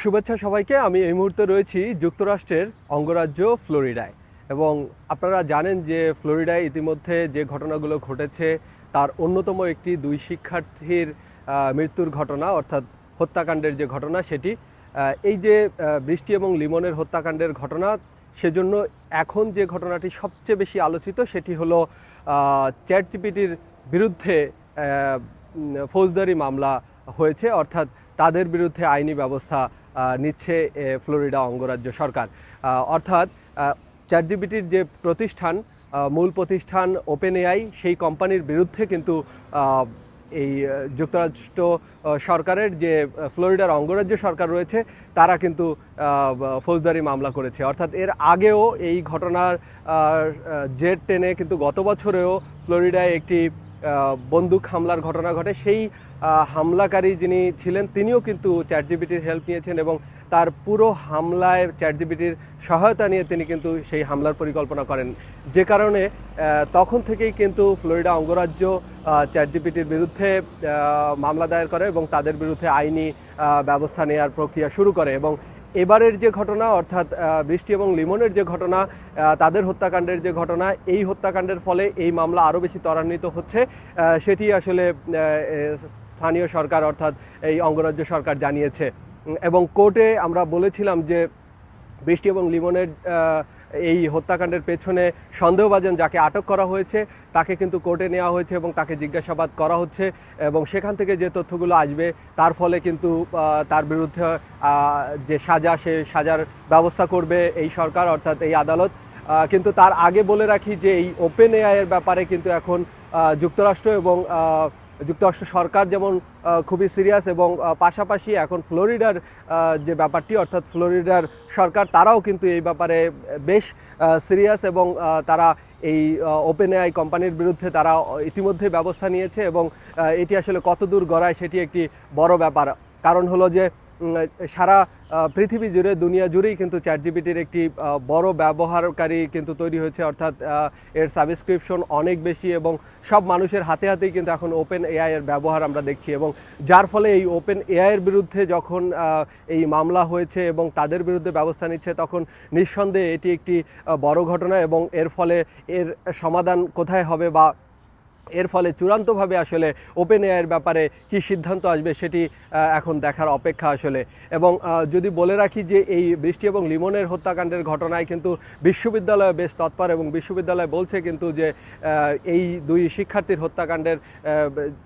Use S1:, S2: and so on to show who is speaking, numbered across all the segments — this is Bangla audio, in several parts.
S1: শুভেচ্ছা সবাইকে। আমি এই মুহূর্তে রয়েছি যুক্তরাষ্ট্রের অঙ্গরাজ্য ফ্লোরিডায় এবং আপনারা জানেন যে ফ্লোরিডায় ইতিমধ্যে যে ঘটনাগুলো ঘটেছে তার অন্যতম একটি দুই শিক্ষার্থীর মৃত্যুর ঘটনা, অর্থাৎ হত্যাকাণ্ডের যে ঘটনা সেটি। এই যে বৃষ্টি এবং লিমনের হত্যাকাণ্ডের ঘটনা, সেজন্য এখন যে ঘটনাটি সবচেয়ে বেশি আলোচিত সেটি হলো চ্যাটজিপিটির বিরুদ্ধে ফৌজদারি মামলা হয়েছে, অর্থাৎ তাদের বিরুদ্ধে আইনি ব্যবস্থা নিচ্ছে ফ্লোরিডা অঙ্গরাজ্য সরকার। অর্থাৎ চ্যাটজিপিটির যে প্রতিষ্ঠান, মূল প্রতিষ্ঠান ওপেন এআই, সেই কোম্পানির বিরুদ্ধে কিন্তু এই যুক্তরাষ্ট্র সরকারের যে ফ্লোরিডার অঙ্গরাজ্য সরকার রয়েছে তারা কিন্তু ফৌজদারি মামলা করেছে। অর্থাৎ এর আগেও এই ঘটনার জের টেনে কিন্তু গত বছরেও ফ্লোরিডায় একটি বন্দুক হামলার ঘটনা ঘটে। সেই হামলাকারী যিনি ছিলেন তিনিও কিন্তু চ্যাটজিপিটির হেল্প নিয়েছেন এবং তার পুরো হামলায় চ্যাটজিপিটির সহায়তা নিয়ে তিনি কিন্তু সেই হামলার পরিকল্পনা করেন, যে কারণে তখন থেকেই কিন্তু ফ্লোরিডা অঙ্গরাজ্য চ্যাটজিপিটির বিরুদ্ধে মামলা দায়ের করে এবং তাদের বিরুদ্ধে আইনি ব্যবস্থা নেওয়ার প্রক্রিয়া শুরু করে। এবং এবারের যে ঘটনা, অর্থাৎ বৃষ্টি এবং লিমনের যে ঘটনা, তাদের হত্যাকাণ্ডের যে ঘটনা, এই হত্যাকাণ্ডের ফলে এই মামলা আরও বেশি ত্বরান্বিত হচ্ছে, সেটি আসলে স্থানীয় সরকার অর্থাৎ এই অঙ্গরাজ্য সরকার জানিয়েছে। এবং কোর্টে আমরা বলেছিলাম যে বৃষ্টি এবং লিমনের এই হত্যাকাণ্ডের পেছনে সন্দেহভাজন যাকে আটক করা হয়েছে তাকে কিন্তু কোর্টে নেওয়া হয়েছে এবং তাকে জিজ্ঞাসাবাদ করা হচ্ছে, এবং সেখান থেকে যে তথ্যগুলো আসবে তার ফলে কিন্তু তার বিরুদ্ধে যে সাজা, সে সাজার ব্যবস্থা করবে এই সরকার অর্থাৎ এই আদালত। কিন্তু তার আগে বলে রাখি যে এই ওপেন এআই এর ব্যাপারে কিন্তু এখন যুক্তরাষ্ট্র এবং যুক্তরাষ্ট্র সরকার যেমন খুবই সিরিয়াস, এবং পাশাপাশি এখন ফ্লোরিডার যে ব্যাপারটি অর্থাৎ ফ্লোরিডার সরকার তারাও কিন্তু এই ব্যাপারে বেশ সিরিয়াস, এবং তারা এই ওপেন এআই কোম্পানির বিরুদ্ধে তারা ইতিমধ্যে ব্যবস্থা নিয়েছে। এবং এটি আসলে কতদূর গড়ায় সেটি একটি বড় ব্যাপার। কারণ হলো যে সারা পৃথিবী জুড়ে, দুনিয়া জুড়েই কিন্তু চ্যাটজিপিটির একটি বড় ব্যবহারকারী কিন্তু তৈরি হয়েছে, অর্থাৎ এর সাবস্ক্রিপশন অনেক বেশি এবং সব মানুষের হাতে হাতেই কিন্তু এখন ওপেন এআই এর ব্যবহার আমরা দেখছি। এবং যার ফলে এই ওপেন এআই এর বিরুদ্ধে যখন এই মামলা হয়েছে এবং তাদের বিরুদ্ধে ব্যবস্থা নিচ্ছে, তখন নিঃসন্দেহে এটি একটি বড় ঘটনা, এবং এর ফলে এর সমাধান কোথায় হবে বা এর ফলে চূড়ান্তভাবে আসলে ওপেন এআইয়ের ব্যাপারে কি সিদ্ধান্ত আসবে সেটি এখন দেখার অপেক্ষা আসলে। এবং যদি বলে রাখি যে এই বৃষ্টি এবং লিমনের হত্যাকাণ্ডের ঘটনায় কিন্তু বিশ্ববিদ্যালয় বেশ তৎপর, এবং বিশ্ববিদ্যালয় বলছে কিন্তু যে এই দুই শিক্ষার্থীর হত্যাকাণ্ডের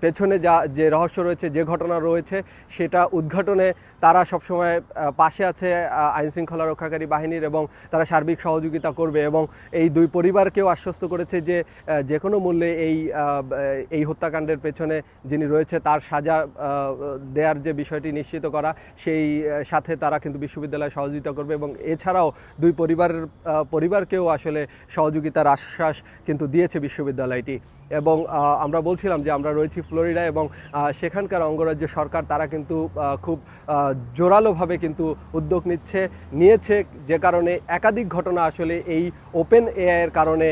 S1: পেছনে যে রহস্য রয়েছে, যে ঘটনা রয়েছে, সেটা উদ্ঘাটনে তারা সবসময় পাশে আছে আইনশৃঙ্খলা রক্ষাকারী বাহিনীর, এবং তারা সার্বিক সহযোগিতা করবে। এবং এই দুই পরিবারকেও আশ্বস্ত করেছে যে যে কোনো মূল্যে এই হত্যাকাণ্ডের পেছনে যিনি রয়েছে তার সাজা দেওয়ার যে বিষয়টি নিশ্চিত করা, সেই সাথে তারা কিন্তু বিশ্ববিদ্যালয়ে সহযোগিতা করবে। এবং এছাড়াও দুই পরিবারকেও আসলে সহযোগিতার আশ্বাস কিন্তু দিয়েছে বিশ্ববিদ্যালয়টি। এবং আমরা বলছিলাম যে আমরা রয়েছি ফ্লোরিডা, এবং সেখানকার অঙ্গরাজ্য সরকার তারা কিন্তু খুব জোরালোভাবে কিন্তু উদ্যোগ নিয়েছে, যে কারণে একাধিক ঘটনা আসলে এই ওপেন এআই এর কারণে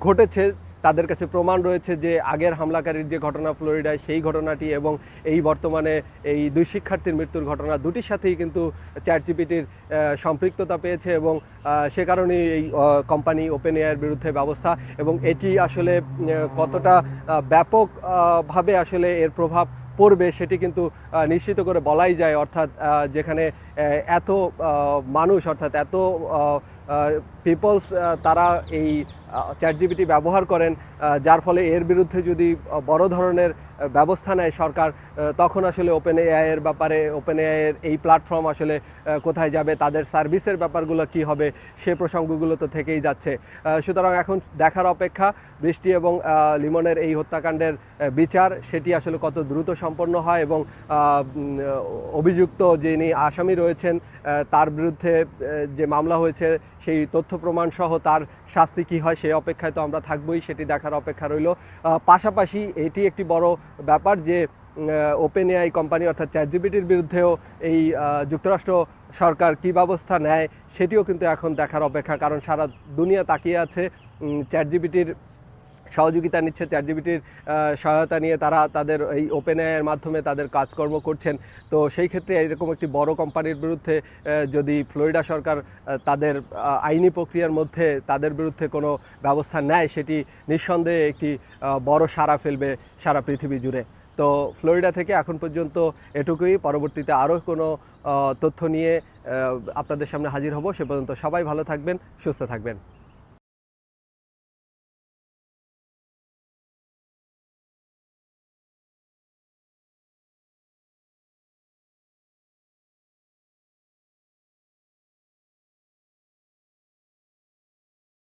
S1: ঘটেছে। তাদের কাছে প্রমাণ রয়েছে যে আগের হামলাকারীর যে ঘটনা ফ্লোরিডায়, সেই ঘটনাটি এবং এই বর্তমানে এই দুই শিক্ষার্থীর মৃত্যুর ঘটনা, দুটির সাথেই কিন্তু চ্যাটজিপিটির সম্পৃক্ততা পেয়েছে, এবং সে কারণেই এই কোম্পানি ওপেন এআইয়ের বিরুদ্ধে ব্যবস্থা। এবং এটি আসলে কতটা ব্যাপকভাবে আসলে এর প্রভাব পড়বে সেটি কিন্তু নিশ্চিত করে বলাই যায়। অর্থাৎ যেখানে এত মানুষ, অর্থাৎ এত পিপলস তারা এই চ্যাটজিপিটি ব্যবহার করেন, যার ফলে এর বিরুদ্ধে যদি বড় ধরনের ব্যবস্থা নেয় সরকার, তখন আসলে ওপেন এআই এর ব্যাপারে, ওপেন এআই এর এই প্ল্যাটফর্ম আসলে কোথায় যাবে, তাদের সার্ভিসের ব্যাপারগুলো কি হবে, সে প্রসঙ্গগুলো তো থেকেই যাচ্ছে। সুতরাং এখন দেখার অপেক্ষা বৃষ্টি এবং লিমনের এই হত্যাকাণ্ডের বিচার, সেটি আসলে কত দ্রুত সম্পন্ন হয়, এবং অভিযুক্ত যিনি আসামি রয়েছেন তার বিরুদ্ধে যে মামলা হয়েছে সেই তথ্য প্রমাণ সহ তার শাস্তি কী হয়, সেই অপেক্ষায় তো আমরা থাকবোই, সেটি দেখার অপেক্ষা রইল। পাশাপাশি এটি একটি বড় ব্যাপার যে ওপেন এআই কোম্পানি অর্থাৎ চ্যাটজিপিটির বিরুদ্ধেও এই যুক্তরাষ্ট্র সরকার কী ব্যবস্থা নেয় সেটিও কিন্তু এখন দেখার অপেক্ষা, কারণ সারা দুনিয়া তাকিয়ে আছে চ্যাটজিপিটির সহযোগিতা নিচ্ছে, চ্যাটজিপিটির সহায়তা নিয়ে তারা তাদের এই ওপেন এআইয়ের মাধ্যমে তাদের কাজকর্ম করছেন। তো সেই ক্ষেত্রে এরকম একটি বড় কোম্পানির বিরুদ্ধে যদি ফ্লোরিডা সরকার তাদের আইনি প্রক্রিয়ার মধ্যে তাদের বিরুদ্ধে কোনো ব্যবস্থা নেয়, সেটি নিঃসন্দেহে একটি বড় সাড়া ফেলবে সারা পৃথিবী জুড়ে। তো ফ্লোরিডা থেকে এখন পর্যন্ত এটুকুই। পরবর্তীতে আরও কোনো তথ্য নিয়ে আপনাদের সামনে হাজির হব। সে পর্যন্ত সবাই ভালো থাকবেন, সুস্থ থাকবেন।